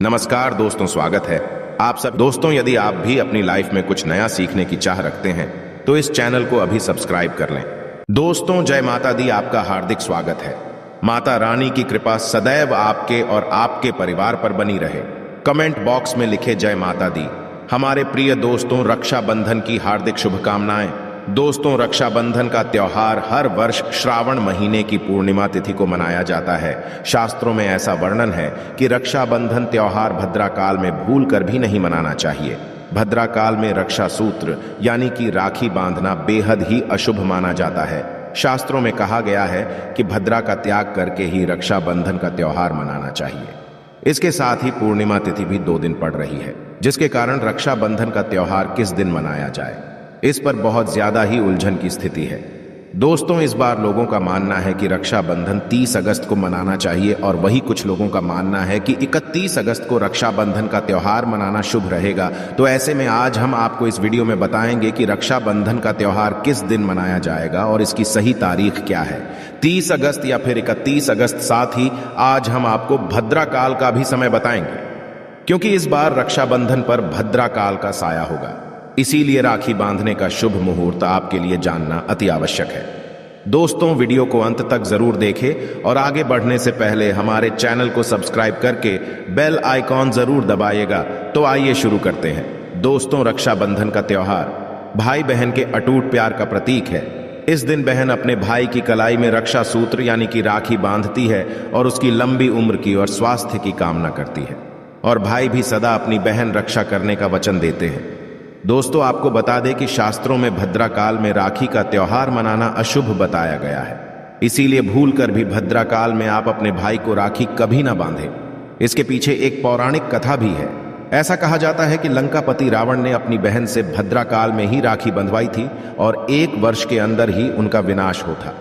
नमस्कार दोस्तों, स्वागत है आप सब दोस्तों। यदि आप भी अपनी लाइफ में कुछ नया सीखने की चाह रखते हैं तो इस चैनल को अभी सब्सक्राइब कर लें। दोस्तों, जय माता दी, आपका हार्दिक स्वागत है। माता रानी की कृपा सदैव आपके और आपके परिवार पर बनी रहे। कमेंट बॉक्स में लिखे जय माता दी। हमारे प्रिय दोस्तों, रक्षाबंधन की हार्दिक शुभकामनाएं। दोस्तों, रक्षाबंधन का त्योहार हर वर्ष श्रावण महीने की पूर्णिमा तिथि को मनाया जाता है। शास्त्रों में ऐसा वर्णन है कि रक्षाबंधन त्योहार भद्रा काल में भूल कर भी नहीं मनाना चाहिए। भद्रा काल में रक्षा सूत्र यानी कि राखी बांधना बेहद ही अशुभ माना जाता है। शास्त्रों में कहा गया है कि भद्रा का त्याग करके ही रक्षाबंधन का त्योहार मनाना चाहिए। इसके साथ ही पूर्णिमा तिथि भी 2 दिन पड़ रही है, जिसके कारण रक्षाबंधन का त्योहार किस दिन मनाया जाए, इस पर बहुत ज्यादा ही उलझन की स्थिति है। दोस्तों, इस बार लोगों का मानना है कि रक्षाबंधन 30 अगस्त को मनाना चाहिए और वही कुछ लोगों का मानना है कि 31 अगस्त को रक्षाबंधन का त्योहार मनाना शुभ रहेगा। तो ऐसे में आज हम आपको इस वीडियो में बताएंगे कि रक्षाबंधन का त्योहार किस दिन मनाया जाएगा और इसकी सही तारीख क्या है, 30 अगस्त या फिर 31 अगस्त। साथ ही आज हम आपको भद्रा काल का भी समय बताएंगे, क्योंकि इस बार रक्षाबंधन पर भद्रा काल का साया होगा। इसीलिए राखी बांधने का शुभ मुहूर्त आपके लिए जानना अति आवश्यक है। दोस्तों, वीडियो को अंत तक जरूर देखें और आगे बढ़ने से पहले हमारे चैनल को सब्सक्राइब करके बेल आइकॉन जरूर दबाइएगा। तो आइए शुरू करते हैं। दोस्तों, रक्षाबंधन का त्योहार भाई बहन के अटूट प्यार का प्रतीक है। इस दिन बहन अपने भाई की कलाई में रक्षा सूत्र यानी कि राखी बांधती है और उसकी लंबी उम्र की और स्वास्थ्य की कामना करती है, और भाई भी सदा अपनी बहन रक्षा करने का वचन देते हैं। दोस्तों, आपको बता दें कि शास्त्रों में भद्रा काल में राखी का त्योहार मनाना अशुभ बताया गया है। इसीलिए भूलकर भी भद्रा काल में आप अपने भाई को राखी कभी ना बांधें। इसके पीछे एक पौराणिक कथा भी है। ऐसा कहा जाता है कि लंकापति रावण ने अपनी बहन से भद्रा काल में ही राखी बंधवाई थी और 1 वर्ष के अंदर ही उनका विनाश हो था।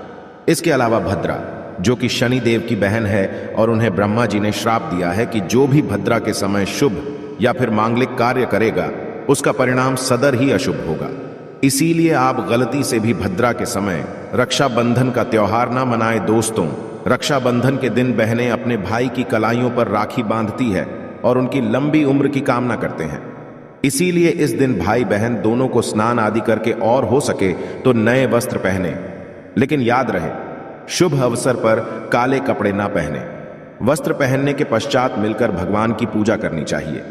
इसके अलावा भद्रा, जो कि शनि देव की बहन है, और उन्हें ब्रह्मा जी ने श्राप दिया है कि जो भी भद्रा के समय शुभ या फिर मांगलिक कार्य करेगा उसका परिणाम सदर ही अशुभ होगा। इसीलिए आप गलती से भी भद्रा के समय रक्षाबंधन का त्योहार ना मनाएं। दोस्तों, रक्षाबंधन के दिन बहनें अपने भाई की कलाइयों पर राखी बांधती है और उनकी लंबी उम्र की कामना करते हैं। इसीलिए इस दिन भाई बहन दोनों को स्नान आदि करके और हो सके तो नए वस्त्र पहने, लेकिन याद रहे शुभ अवसर पर काले कपड़े ना पहने। वस्त्र पहनने के पश्चात मिलकर भगवान की पूजा करनी चाहिए।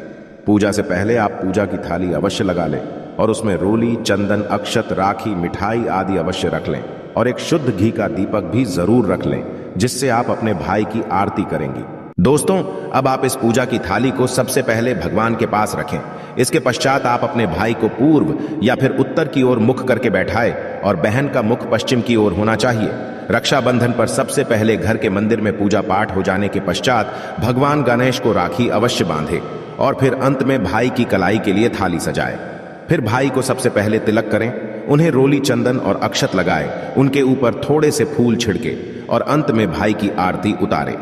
पूजा से पहले आप पूजा की थाली अवश्य लगा लें और उसमें रोली, चंदन, अक्षत, राखी, मिठाई आदि अवश्य रख लें और एक शुद्ध घी का दीपक भी जरूर रख लें, जिससे आप अपने भाई की आरती करेंगी। दोस्तों, अब आप इस पूजा की थाली को सबसे पहले भगवान के पास रखें। इसके पश्चात आप अपने भाई को पूर्व या फिर उत्तर की ओर मुख करके बैठाएं और बहन का मुख पश्चिम की ओर होना चाहिए। रक्षाबंधन पर सबसे पहले घर के मंदिर में पूजा पाठ हो जाने के पश्चात भगवान गणेश को राखी अवश्य बांधे और फिर अंत में भाई की कलाई के लिए थाली सजाए। फिर भाई को सबसे पहले तिलक करें, उन्हें रोली, चंदन और अक्षत लगाए, उनके ऊपर थोड़े से फूल छिड़के और अंत में भाई की आरती उतारे।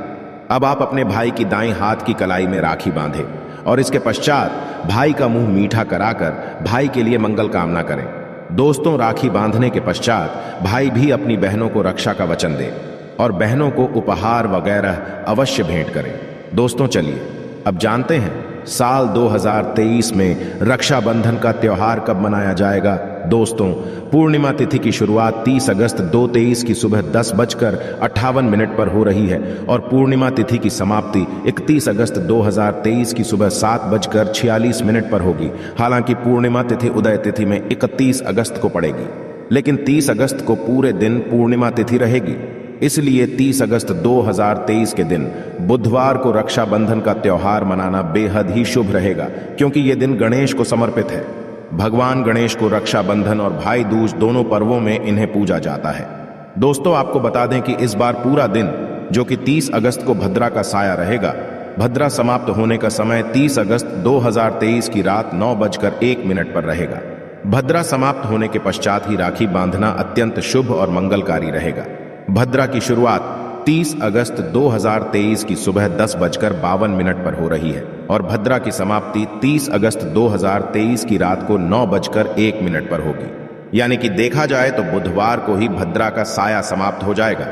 अब आप अपने भाई की दाईं हाथ की कलाई में राखी बांधें और इसके पश्चात भाई का मुंह मीठा कराकर भाई के लिए मंगल कामना करें। दोस्तों, राखी बांधने के पश्चात भाई भी अपनी बहनों को रक्षा का वचन दे और बहनों को उपहार वगैरह अवश्य भेंट करें। दोस्तों, चलिए अब जानते हैं साल 2023 में रक्षाबंधन का त्योहार कब मनाया जाएगा। दोस्तों, पूर्णिमा तिथि की शुरुआत 30 अगस्त 2023 की सुबह 10:58 पर हो रही है और पूर्णिमा तिथि की समाप्ति 31 अगस्त 2023 की सुबह 7:46 पर होगी। हालांकि पूर्णिमा तिथि उदय तिथि में 31 अगस्त को पड़ेगी, लेकिन 30 अगस्त को पूरे दिन पूर्णिमा तिथि रहेगी। इसलिए 30 अगस्त 2023 के दिन बुधवार को रक्षाबंधन का त्योहार मनाना बेहद ही शुभ रहेगा, क्योंकि ये दिन गणेश को समर्पित है। भगवान गणेश को रक्षाबंधन और भाई दूज दोनों पर्वों में इन्हें पूजा जाता है। दोस्तों, आपको बता दें कि इस बार पूरा दिन, जो कि 30 अगस्त को भद्रा का साया रहेगा, भद्रा समाप्त होने का समय 30 अगस्त 2023 की रात 9:01 पर रहेगा। भद्रा समाप्त होने के पश्चात ही राखी बांधना अत्यंत शुभ और मंगलकारी रहेगा। भद्रा की शुरुआत 30 अगस्त 2023 की सुबह 10:52 पर हो रही है और भद्रा की समाप्ति 30 अगस्त 2023 की रात को 9:01 पर होगी। यानी कि देखा जाए तो बुधवार को ही भद्रा का साया समाप्त हो जाएगा।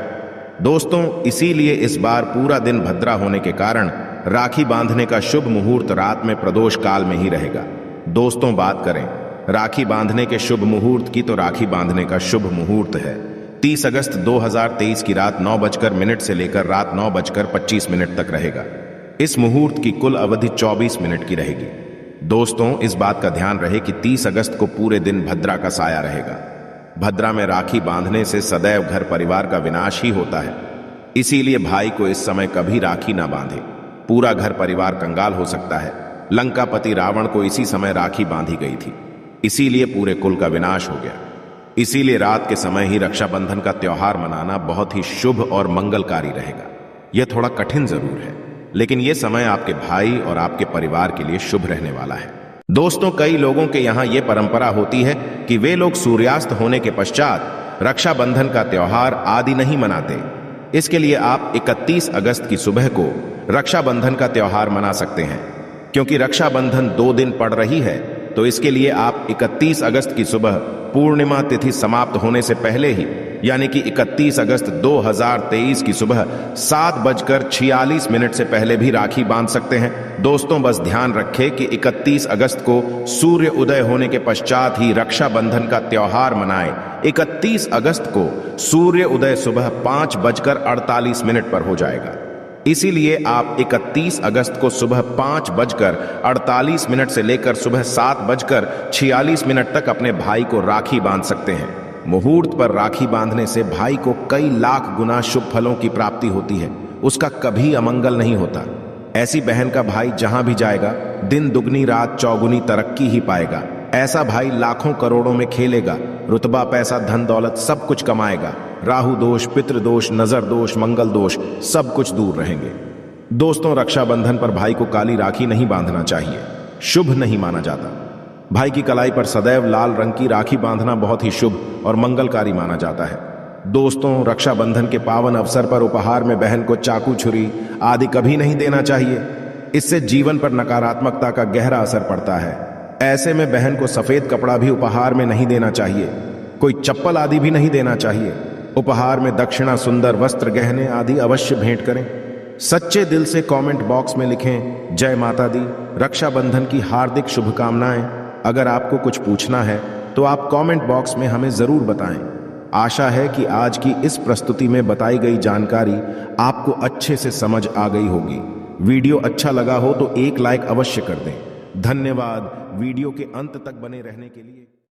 दोस्तों, इसीलिए इस बार पूरा दिन भद्रा होने के कारण राखी बांधने का शुभ मुहूर्त रात में प्रदोष काल में ही रहेगा। दोस्तों, बात करें राखी बांधने के शुभ मुहूर्त की, तो राखी बांधने का शुभ मुहूर्त है 30 अगस्त 2023 की रात 9:00 से लेकर रात 9:25 तक रहेगा। इस मुहूर्त की कुल अवधि 24 मिनट की रहेगी। दोस्तों, इस बात का ध्यान रहे कि 30 अगस्त को पूरे दिन भद्रा का साया रहेगा। भद्रा में राखी बांधने से सदैव घर परिवार का विनाश ही होता है। इसीलिए भाई को इस समय कभी राखी ना बांधे, पूरा घर परिवार कंगाल हो सकता है। लंकापति रावण को इसी समय राखी बांधी गई थी, इसीलिए पूरे कुल का विनाश हो गया। इसीलिए रात के समय ही रक्षाबंधन का त्योहार मनाना बहुत ही शुभ और मंगलकारी रहेगा। यह थोड़ा कठिन जरूर है, लेकिन यह समय आपके भाई और आपके परिवार के लिए शुभ रहने वाला है। दोस्तों, कई लोगों के यहाँ यह परंपरा होती है कि वे लोग सूर्यास्त होने के पश्चात रक्षाबंधन का त्योहार आदि नहीं मनाते। इसके लिए आप 31 अगस्त की सुबह को रक्षाबंधन का त्योहार मना सकते हैं। क्योंकि रक्षाबंधन 2 दिन पड़ रही है, तो इसके लिए आप 31 अगस्त की सुबह पूर्णिमा तिथि समाप्त होने से पहले ही, यानी कि 31 अगस्त 2023 की सुबह 7:46 से पहले भी राखी बांध सकते हैं। दोस्तों, बस ध्यान रखें कि 31 अगस्त को सूर्य उदय होने के पश्चात ही रक्षाबंधन का त्योहार मनाएं। 31 अगस्त को सूर्य उदय सुबह 5:48 पर हो जाएगा। इसीलिए आप 31 अगस्त को सुबह 5:48 से लेकर सुबह 7:46 तक अपने भाई को राखी बांध सकते हैं। मुहूर्त पर राखी बांधने से भाई को कई लाख गुना शुभ फलों की प्राप्ति होती है, उसका कभी अमंगल नहीं होता। ऐसी बहन का भाई जहां भी जाएगा, दिन दुगनी रात चौगुनी तरक्की ही पाएगा। ऐसा भाई लाखों करोड़ों में खेलेगा, रुतबा पैसा धन दौलत सब कुछ कमाएगा। राहु दोष, पितृ दोष, नजर दोष, मंगल दोष सब कुछ दूर रहेंगे। दोस्तों, रक्षाबंधन पर भाई को काली राखी नहीं बांधना चाहिए, शुभ नहीं माना जाता। भाई की कलाई पर सदैव लाल रंग की राखी बांधना बहुत ही शुभ और मंगलकारी माना जाता है। दोस्तों, रक्षाबंधन के पावन अवसर पर उपहार में बहन को चाकू, छुरी आदि कभी नहीं देना चाहिए। इससे जीवन पर नकारात्मकता का गहरा असर पड़ता है। ऐसे में बहन को सफेद कपड़ा भी उपहार में नहीं देना चाहिए, कोई चप्पल आदि भी नहीं देना चाहिए। उपहार में दक्षिणा, सुंदर वस्त्र, गहने आदि अवश्य भेंट करें। सच्चे दिल से कमेंट बॉक्स में लिखें जय माता दी, रक्षाबंधन की हार्दिक शुभकामनाएं। अगर आपको कुछ पूछना है तो आप कमेंट बॉक्स में हमें जरूर बताएं। आशा है कि आज की इस प्रस्तुति में बताई गई जानकारी आपको अच्छे से समझ आ गई होगी। वीडियो अच्छा लगा हो तो एक लाइक अवश्य कर दें। धन्यवाद वीडियो के अंत तक बने रहने के लिए।